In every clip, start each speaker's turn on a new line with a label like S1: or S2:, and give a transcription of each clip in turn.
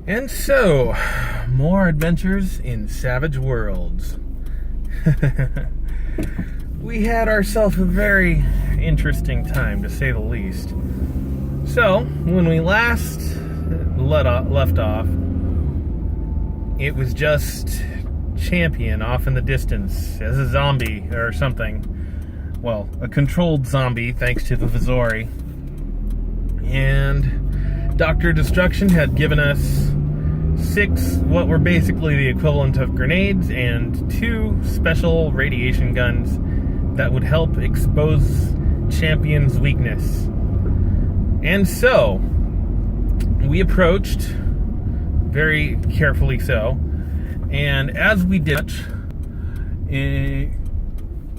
S1: And so, more adventures in Savage Worlds. We had ourselves a very interesting time, to say the least. So, when we last left off, it was just Champion off in the distance as a zombie or something. Well, a controlled zombie, thanks to the Vizori. And Dr. Destruction had given us 6 what were basically the equivalent of grenades and 2 special radiation guns that would help expose Champion's weakness. And so, we approached, very carefully so, and as we did,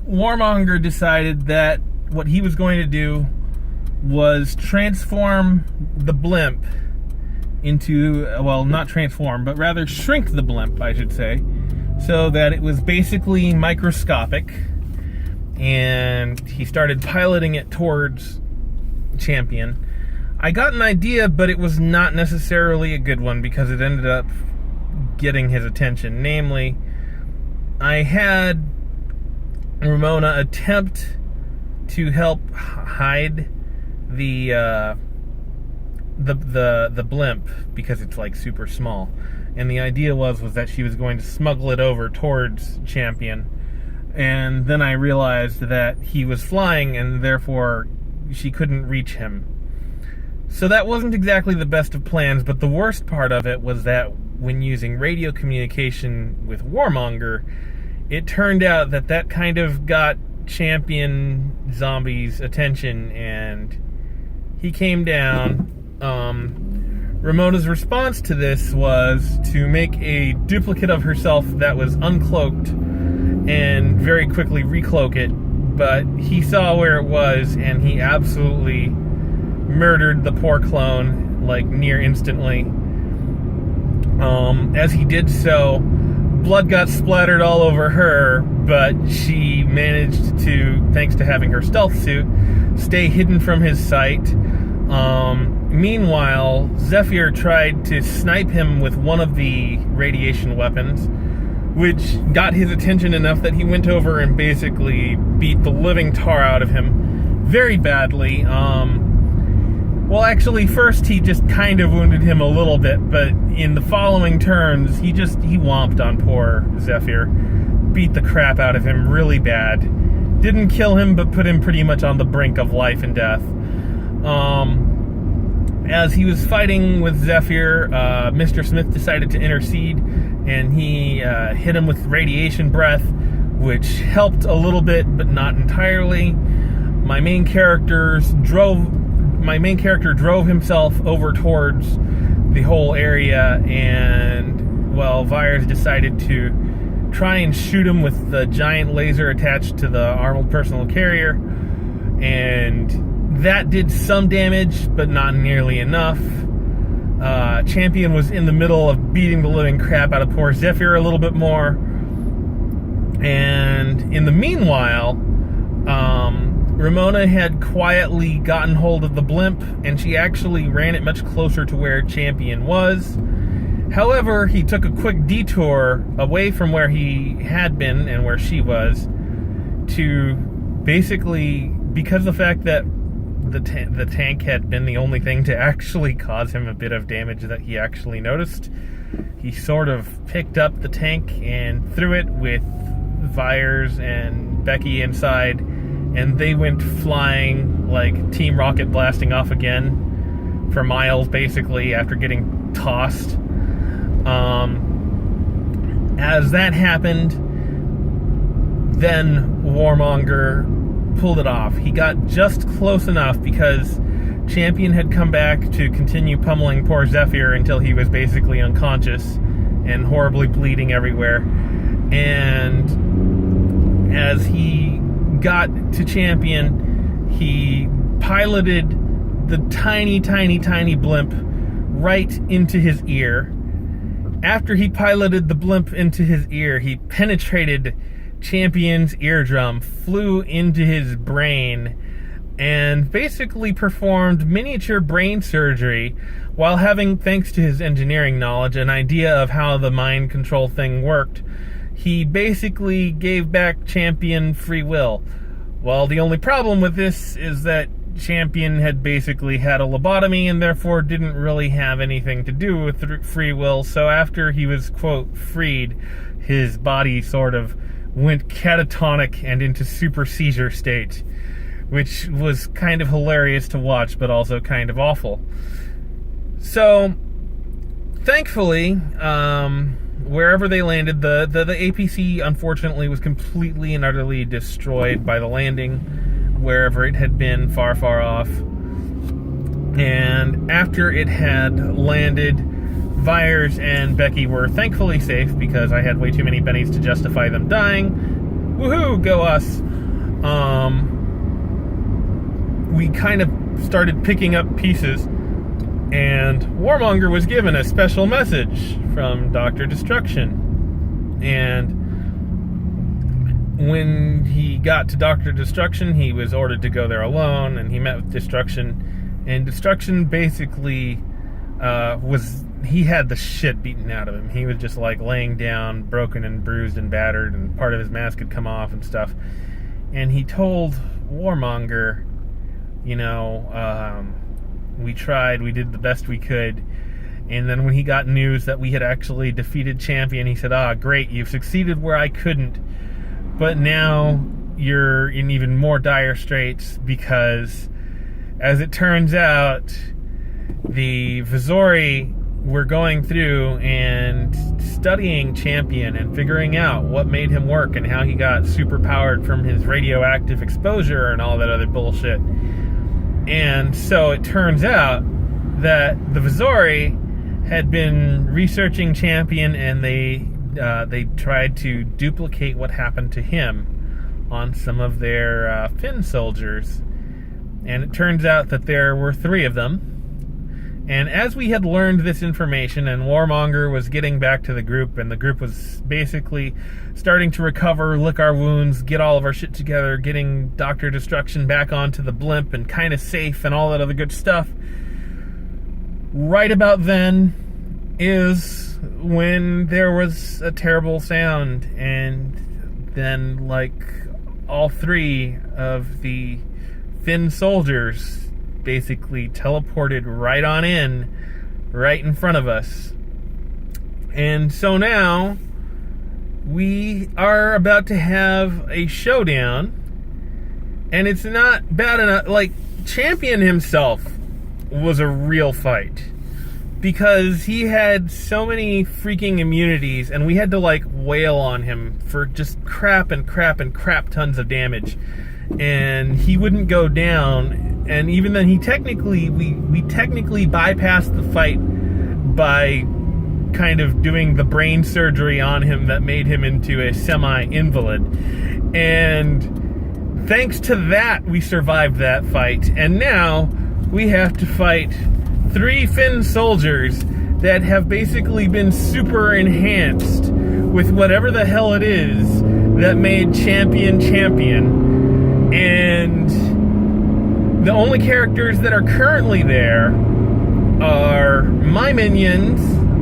S1: Warmonger decided that what he was going to do was transform the blimp into, well, not transform, but rather shrink the blimp, I should say, so that it was basically microscopic, and he started piloting it towards Champion. I got an idea, but it was not necessarily a good one because it ended up getting his attention. Namely, I had Ramona attempt to help hide the blimp because it's like super small, and the idea was that she was going to smuggle it over towards Champion, and then I realized that he was flying and therefore she couldn't reach him. So that wasn't exactly the best of plans, but the worst part of it was that when using radio communication with Warmonger, it turned out that kind of got Champion Zombie's attention, and he came down. Ramona's response to this was to make a duplicate of herself that was uncloaked and very quickly recloak it, but he saw where it was and he absolutely murdered the poor clone, like, near instantly. As he did so, blood got splattered all over her, but she managed to, thanks to having her stealth suit, stay hidden from his sight. Meanwhile, Zephyr tried to snipe him with one of the radiation weapons, which got his attention enough that he went over and basically beat the living tar out of him very badly. Well, actually, first he just kind of wounded him a little bit, but in the following turns, he whomped on poor Zephyr, beat the crap out of him really bad. Didn't kill him, but put him pretty much on the brink of life and death. As he was fighting with Zephyr, Mr. Smith decided to intercede, and he hit him with radiation breath, which helped a little bit, but not entirely. My main character drove himself over towards the whole area, and, well, Vyers decided to try and shoot him with the giant laser attached to the armored personal carrier, and that did some damage, but not nearly enough. Champion was in the middle of beating the living crap out of poor Zephyr a little bit more, and in the meanwhile, Ramona had quietly gotten hold of the blimp, and she actually ran it much closer to where Champion was. However, he took a quick detour away from where he had been and where she was to basically, because of the fact that the tank had been the only thing to actually cause him a bit of damage that he actually noticed, he sort of picked up the tank and threw it with Vyers and Becky inside, and they went flying like Team Rocket blasting off again for miles, basically, after getting tossed. As that happened, then Warmonger pulled it off. He got just close enough because Champion had come back to continue pummeling poor Zephyr until he was basically unconscious and horribly bleeding everywhere. And as he got to Champion, he piloted the tiny blimp right into his ear. After he piloted the blimp into his ear, he penetrated Champion's eardrum, flew into his brain, and basically performed miniature brain surgery while having, thanks to his engineering knowledge, an idea of how the mind control thing worked, he basically gave back Champion free will. Well, the only problem with this is that Champion had basically had a lobotomy and therefore didn't really have anything to do with free will. So after he was, quote, freed, his body sort of went catatonic and into super seizure state, which was kind of hilarious to watch, but also kind of awful. So, thankfully, wherever they landed, the APC unfortunately was completely and utterly destroyed by the landing, wherever it had been, far, far off. And after it had landed, Vyers and Becky were thankfully safe, because I had way too many bennies to justify them dying. Woohoo, go us! We kind of started picking up pieces, and Warmonger was given a special message from Dr. Destruction. And when he got to Dr. Destruction, he was ordered to go there alone, and he met with Destruction. And Destruction basically he had the shit beaten out of him. He was just like laying down, broken and bruised and battered, and part of his mask had come off and stuff. And he told Warmonger, we tried, we did the best we could. And then when he got news that we had actually defeated Champion, he said, great, you've succeeded where I couldn't. But now you're in even more dire straits, because, as it turns out, the Vizori were going through and studying Champion and figuring out what made him work and how he got super powered from his radioactive exposure and all that other bullshit. And so it turns out that the Vizori had been researching Champion, and they tried to duplicate what happened to him on some of their Finn soldiers. And it turns out that there were 3 of them. And as we had learned this information, and Warmonger was getting back to the group, and the group was basically starting to recover, lick our wounds, get all of our shit together, getting Dr. Destruction back onto the blimp and kind of safe and all that other good stuff, right about then is when there was a terrible sound, and then, like, all 3 of the Finn soldiers basically teleported right on in, right in front of us. And so now we are about to have a showdown, and it's not bad enough. Like, Champion himself was a real fight, because he had so many freaking immunities, and we had to, like, wail on him for just crap tons of damage, and he wouldn't go down. And even then, we technically bypassed the fight by kind of doing the brain surgery on him that made him into a semi-invalid. And thanks to that, we survived that fight. And now we have to fight 3 Finn soldiers that have basically been super enhanced with whatever the hell it is that made Champion. And the only characters that are currently there are my minions,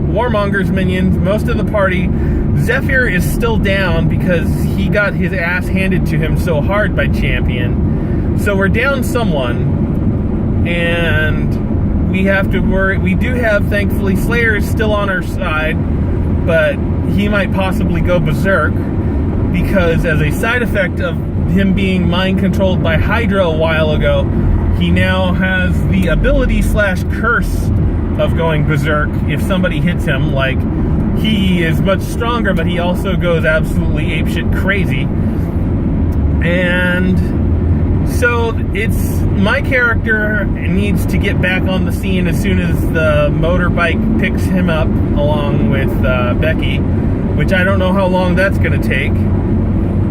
S1: Warmonger's minions, most of the party. Zephyr is still down because he got his ass handed to him so hard by Champion. So we're down someone, and we have to worry. We do have, thankfully, Slayer is still on our side, but he might possibly go berserk, because as a side effect of him being mind-controlled by Hydra a while ago, he now has the ability / curse of going berserk if somebody hits him. Like, he is much stronger, but he also goes absolutely apeshit crazy. And so it's my character needs to get back on the scene as soon as the motorbike picks him up, along with Becky, which I don't know how long that's going to take.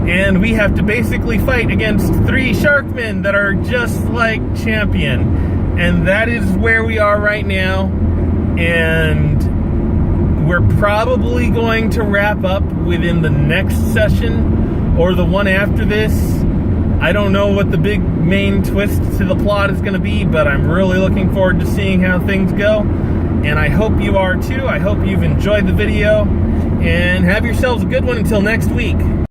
S1: And we have to basically fight against 3 Sharkmen that are just like Champion. And that is where we are right now. And we're probably going to wrap up within the next session or the one after this. I don't know what the big main twist to the plot is going to be, but I'm really looking forward to seeing how things go. and I hope you are too. I hope you've enjoyed the video, and have yourselves a good one until next week.